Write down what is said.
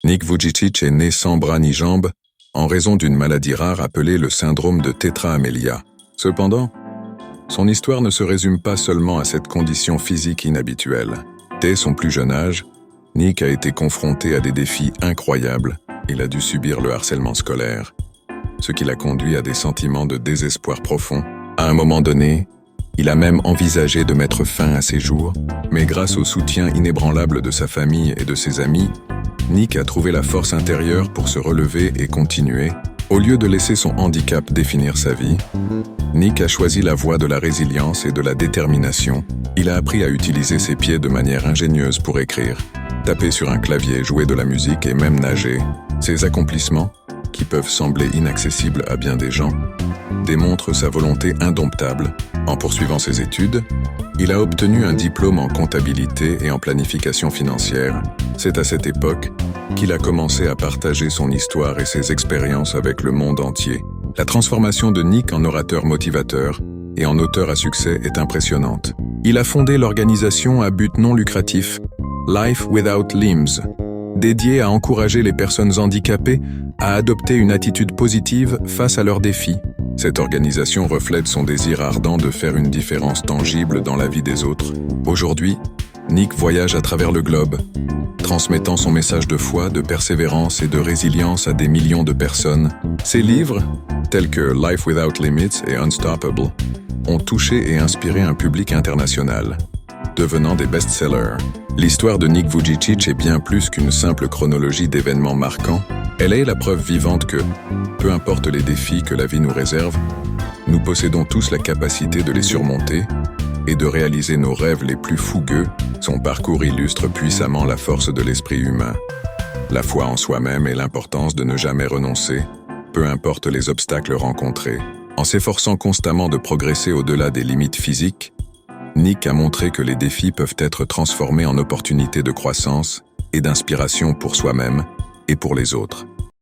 Nick Vujicic est né sans bras ni jambes en raison d'une maladie rare appelée le syndrome de Tetra-Amelia. Cependant, son histoire ne se résume pas seulement à cette condition physique inhabituelle. Dès son plus jeune âge, Nick a été confronté à des défis incroyables. Il a dû subir le harcèlement scolaire, ce qui l'a conduit à des sentiments de désespoir profond. À un moment donné, il a même envisagé de mettre fin à ses jours, mais grâce au soutien inébranlable de sa famille et de ses amis, Nick a trouvé la force intérieure pour se relever et continuer. Au lieu de laisser son handicap définir sa vie, Nick a choisi la voie de la résilience et de la détermination. Il a appris à utiliser ses pieds de manière ingénieuse pour écrire, taper sur un clavier, jouer de la musique et même nager. Ses accomplissements, qui peuvent sembler inaccessibles à bien des gens, démontrent sa volonté indomptable. En poursuivant ses études, il a obtenu un diplôme en comptabilité et en planification financière. C'est à cette époque qu'il a commencé à partager son histoire et ses expériences avec le monde entier. La transformation de Nick en orateur motivateur et en auteur à succès est impressionnante. Il a fondé l'organisation à but non lucratif Life Without Limbs, dédiée à encourager les personnes handicapées à adopter une attitude positive face à leurs défis. Cette organisation reflète son désir ardent de faire une différence tangible dans la vie des autres. Aujourd'hui, Nick voyage à travers le globe, transmettant son message de foi, de persévérance et de résilience à des millions de personnes. Ses livres, tels que Life Without Limits et Unstoppable, ont touché et inspiré un public international, devenant des best-sellers. L'histoire de Nick Vujicic est bien plus qu'une simple chronologie d'événements marquants. Elle est la preuve vivante que, peu importe les défis que la vie nous réserve, nous possédons tous la capacité de les surmonter et de réaliser nos rêves les plus fougueux. Son parcours illustre puissamment la force de l'esprit humain, la foi en soi-même et l'importance de ne jamais renoncer, peu importe les obstacles rencontrés. En s'efforçant constamment de progresser au-delà des limites physiques, Nick a montré que les défis peuvent être transformés en opportunités de croissance et d'inspiration pour soi-même et pour les autres.